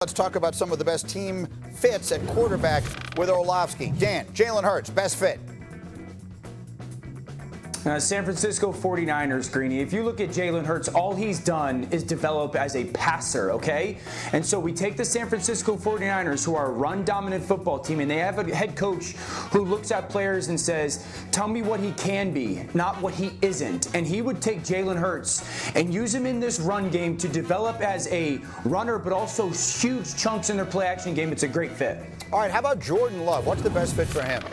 Let's talk about some of the best team fits at quarterback with Orlovsky. Dan, Jalen Hurts, best fit. San Francisco 49ers, Greeny. If you look at Jalen Hurts, all he's done is develop as a passer, okay? And so we take the San Francisco 49ers, who are a run-dominant football team, and they have a head coach who looks at players and says, tell me what he can be, not what he isn't. And he would take Jalen Hurts and use him in this run game to develop as a runner, but also huge chunks in their play-action game. It's a great fit. All right, how about Jordan Love? What's the best fit for him?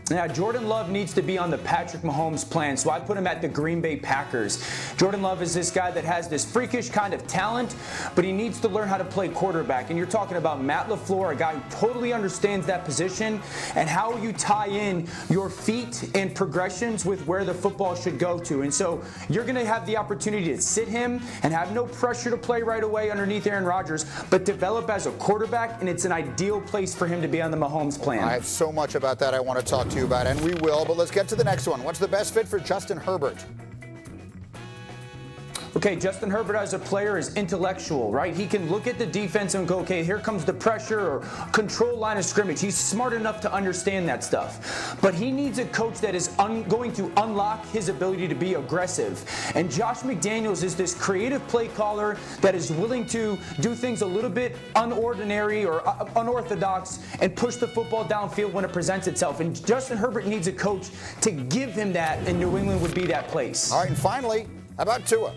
Now, Jordan Love needs to be on the Patrick Mahomes plan, so I put him at the Green Bay Packers. Jordan Love is this guy that has this freakish kind of talent, but he needs to learn how to play quarterback. And you're talking about Matt LaFleur, a guy who totally understands that position and how you tie in your feet and progressions with where the football should go to. And so you're going to have the opportunity to sit him and have no pressure to play right away underneath Aaron Rodgers, but develop as a quarterback, and it's an ideal place for him to be on the Mahomes plan. I have so much about that I want to talk to you about, and we will, but let's get to the next one. What's the best fit for Justin Herbert? Okay, Justin Herbert as a player is intellectual, right? He can look at the defense and go, okay, here comes the pressure or control line of scrimmage. He's smart enough to understand that stuff. But he needs a coach that is going to unlock his ability to be aggressive. And Josh McDaniels is this creative play caller that is willing to do things a little bit unordinary or unorthodox and push the football downfield when it presents itself. And Justin Herbert needs a coach to give him that, and New England would be that place. All right, and finally, how about Tua?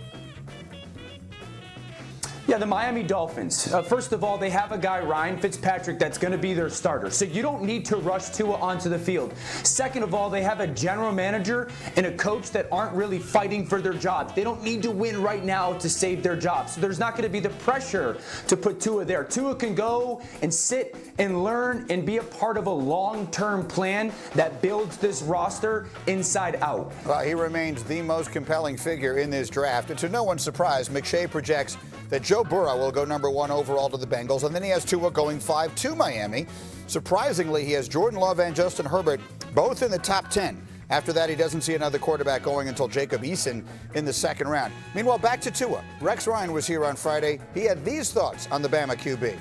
Yeah, the Miami Dolphins. First of all, they have a guy, Ryan Fitzpatrick, that's going to be their starter. So you don't need to rush Tua onto the field. Second of all, they have a general manager and a coach that aren't really fighting for their job. They don't need to win right now to save their job. So there's not going to be the pressure to put Tua there. Tua can go and sit and learn and be a part of a long-term plan that builds this roster inside out. Well, he remains the most compelling figure in this draft. And to no one's surprise, McShay projects that Joe Burrow will go number 1 overall to the Bengals, and then he has Tua going 5 to Miami. Surprisingly, he has Jordan Love and Justin Herbert both in the top 10. After that, he doesn't see another quarterback going until Jacob Eason in the second round. Meanwhile, back to Tua. Rex Ryan was here on Friday. He had these thoughts on the Bama QB.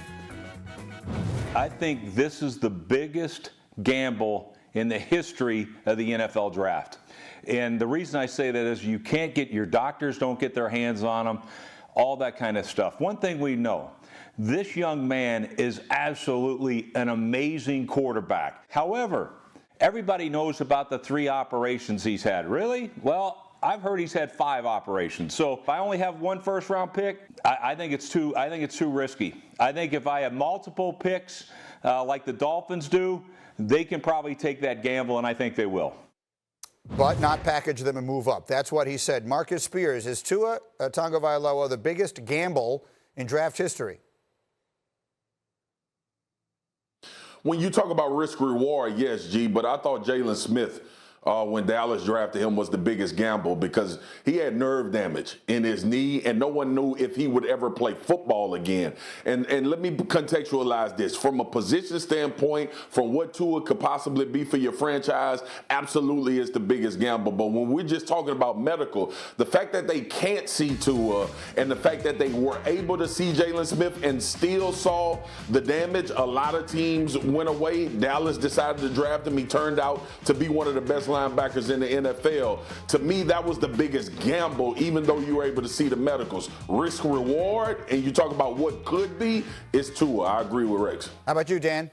I think this is the biggest gamble in the history of the NFL draft. And the reason I say that is you can't get, your doctors don't get their hands on them, all that kind of stuff. One thing we know, this young man is absolutely an amazing quarterback. However, everybody knows about the 3 operations he's had. Really? Well, I've heard he's had 5 operations. So if I only have 1 first-round pick, I think it's too risky. I think if I have multiple picks like the Dolphins do, they can probably take that gamble, and I think they will. But not package them and move up. That's what he said. Marcus Spears, is Tua Tagovailoa the biggest gamble in draft history? When you talk about risk reward, yes, G, but I thought Jalen Smith, when Dallas drafted him, was the biggest gamble because he had nerve damage in his knee and no one knew if he would ever play football again. And let me contextualize this. From a position standpoint, from what Tua could possibly be for your franchise, absolutely is the biggest gamble. But when we're just talking about medical, the fact that they can't see Tua and the fact that they were able to see Jalen Smith and still saw the damage, a lot of teams went away. Dallas decided to draft him. He turned out to be one of the best linebackers in the NFL. To me, that was the biggest gamble, even though you were able to see the medicals. Risk reward, and you talk about what could be, it's Tua. I agree with Rex. How about you, Dan?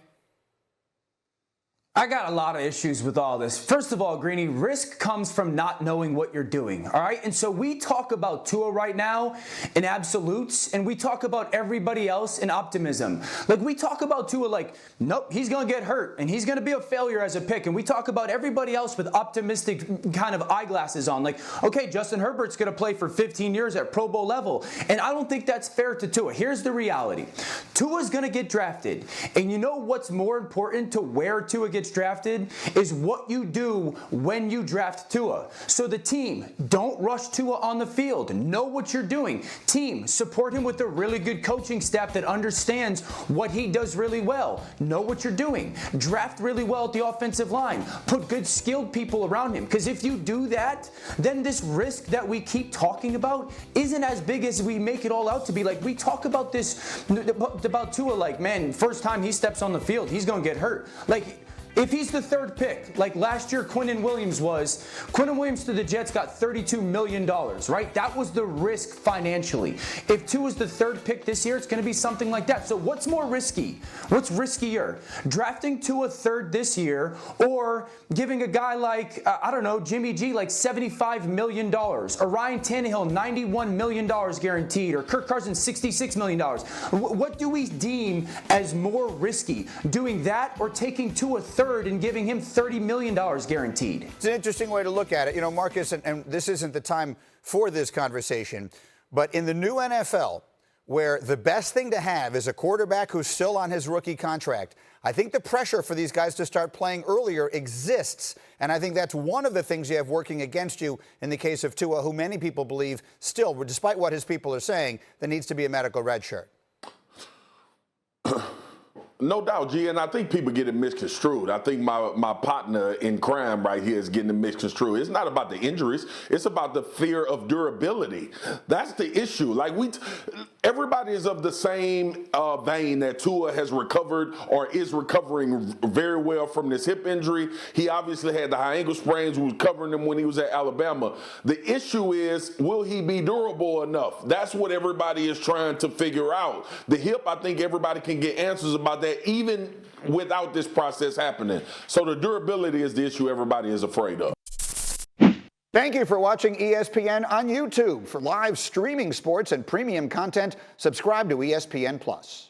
I got a lot of issues with all this. First of all, Greeny, risk comes from not knowing what you're doing, all right? And so we talk about Tua right now in absolutes, and we talk about everybody else in optimism. Like, we talk about Tua like, nope, he's going to get hurt, and he's going to be a failure as a pick. And we talk about everybody else with optimistic kind of eyeglasses on. Like, okay, Justin Herbert's going to play for 15 years at Pro Bowl level. And I don't think that's fair to Tua. Here's the reality. Tua's going to get drafted. And you know what's more important to where Tua gets gets drafted is what you do when you draft Tua. So the team, don't rush Tua on the field. Know what you're doing. Team, support him with a really good coaching staff that understands what he does really well. Know what you're doing. Draft really well at the offensive line. Put good skilled people around him. Because if you do that, then this risk that we keep talking about isn't as big as we make it all out to be. Like, we talk about this, about Tua, like, man, first time he steps on the field, he's going to get hurt. Like, if he's the third pick, like last year Quinnen Williams to the Jets got $32 million, right? That was the risk financially. If Tua is the third pick this year, it's going to be something like that. So what's more risky? What's riskier? Drafting Tua third this year or giving a guy like, I don't know, Jimmy G like $75 million, or Ryan Tannehill $91 million guaranteed, or Kirk Cousins $66 million? What do we deem as more risky? Doing that or taking Tua third and giving him $30 million guaranteed? It's an interesting way to look at it. You know, Marcus, and this isn't the time for this conversation, but in the new NFL, where the best thing to have is a quarterback who's still on his rookie contract, I think the pressure for these guys to start playing earlier exists, and I think that's one of the things you have working against you in the case of Tua, who many people believe still, despite what his people are saying, there needs to be a medical red shirt. No doubt, G, and I think people get it misconstrued. I think my partner in crime right here is getting it misconstrued. It's not about the injuries. It's about the fear of durability. That's the issue. Like, everybody is of the same vein that Tua has recovered or is recovering very well from this hip injury. He obviously had the high ankle sprains, was covering them when he was at Alabama. The issue is, will he be durable enough? That's what everybody is trying to figure out. The hip, I think everybody can get answers about that even without this process happening. So the durability is the issue everybody is afraid of. Thank you for watching ESPN on YouTube. For live streaming sports and premium content, subscribe to ESPN+.